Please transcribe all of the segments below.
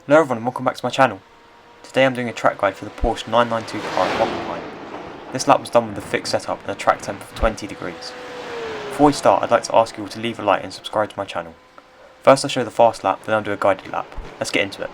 Hello everyone and welcome back to my channel. Today I'm doing a track guide for the Porsche 992 car at Hockenheim. This lap was done with a fixed setup and a track temp of 20 degrees. Before we start, I'd like to ask you all to leave a like and subscribe to my channel. First I'll show the fast lap, then I'll do a guided lap. Let's get into it.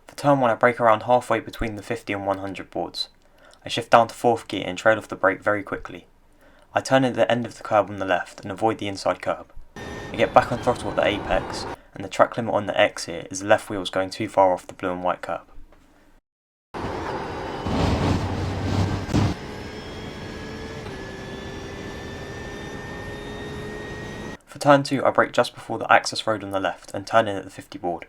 For turn 1 I brake around halfway between the 50 and 100 boards. I shift down to 4th gear and trail off the brake very quickly. I turn at the end of the curb on the left and avoid the inside curb. I get back on throttle at the apex, and the track limit on the exit is the left wheels going too far off the blue and white curb. For turn 2 I brake just before the access road on the left and turn in at the 50 board.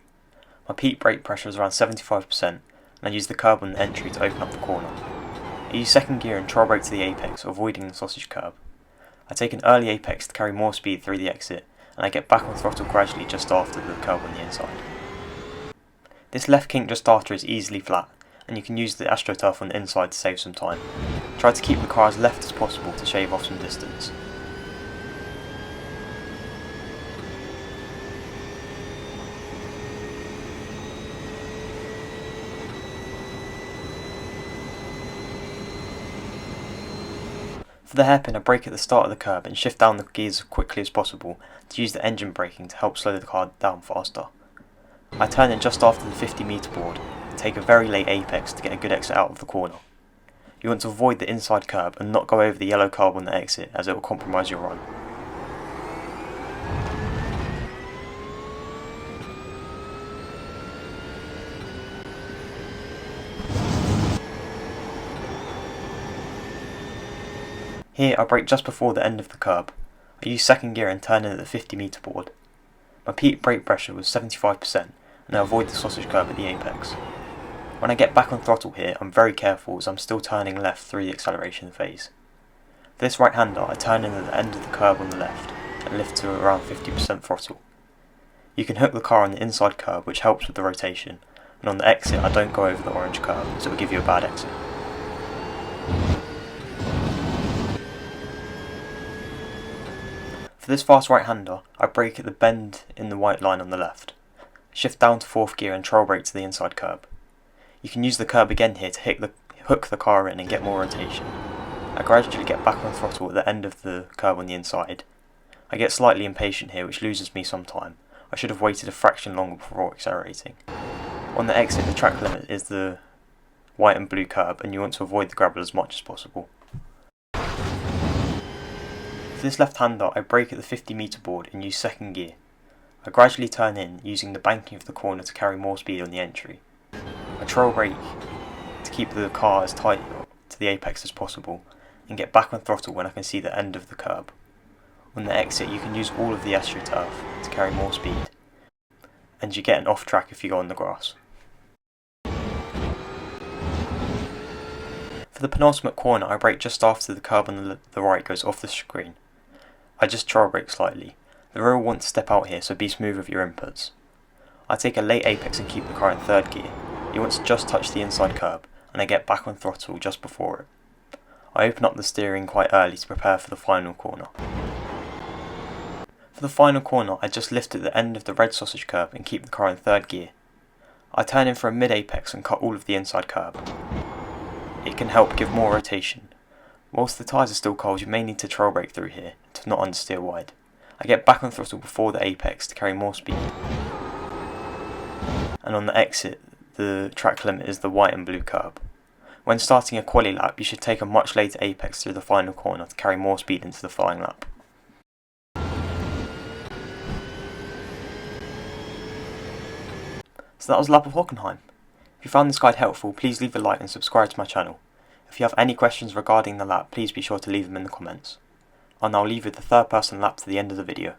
My peak brake pressure is around 75% and I use the curb on the entry to open up the corner. I use 2nd gear and trial brake to the apex, avoiding the sausage curb. I take an early apex to carry more speed through the exit, and I get back on throttle gradually just after the curb on the inside. This left kink just after is easily flat, and you can use the AstroTurf on the inside to save some time. Try to keep the car as left as possible to shave off some distance. For the hairpin I brake at the start of the curb and shift down the gears as quickly as possible to use the engine braking to help slow the car down faster. I turn in just after the 50-metre board and take a very late apex to get a good exit out of the corner. You want to avoid the inside curb and not go over the yellow curb on the exit, as it will compromise your run. Here I brake just before the end of the curb. I use 2nd gear and turn in at the 50-metre board. My peak brake pressure was 75% and I avoid the sausage curb at the apex. When I get back on throttle here I'm very careful as I'm still turning left through the acceleration phase. For this right-hander I turn in at the end of the curb on the left and lift to around 50% throttle. You can hook the car on the inside curb, which helps with the rotation, and on the exit I don't go over the orange curb, so it will give you a bad exit. For this fast right-hander, I brake at the bend in the white line on the left. Shift down to 4th gear and trial brake to the inside curb. You can use the curb again here to hook the car in and get more rotation. I gradually get back on throttle at the end of the curb on the inside. I get slightly impatient here, which loses me some time. I should have waited a fraction longer before accelerating. On the exit the track limit is the white and blue curb and you want to avoid the gravel as much as possible. For this left-hander I brake at the 50-metre board and use 2nd gear. I gradually turn in, using the banking of the corner to carry more speed on the entry. I trail brake keep the car as tight to the apex as possible and get back on throttle when I can see the end of the curb. On the exit you can use all of the AstroTurf to carry more speed, and you get an off track if you go on the grass. For the penultimate corner I brake just after the curb on the right goes off the screen. I just trail brake slightly. The rear will want to step out here, so be smooth with your inputs. I take a late apex and keep the car in third gear. It wants to just touch the inside curb, and I get back on throttle just before it. I open up the steering quite early to prepare for the final corner. For the final corner I just lift at the end of the red sausage curb and keep the car in third gear. I turn in for a mid apex and cut all of the inside curb. It can help give more rotation. Whilst the tyres are still cold you may need to trail brake through here to not understeer wide. I get back on throttle before the apex to carry more speed. And on the exit, the track limit is the white and blue curb. When starting a quali lap, you should take a much later apex through the final corner to carry more speed into the flying lap. So that was a lap of Hockenheim. If you found this guide helpful, please leave a like and subscribe to my channel. If you have any questions regarding the lap, please be sure to leave them in the comments. I'll now leave you with the third person lap to the end of the video.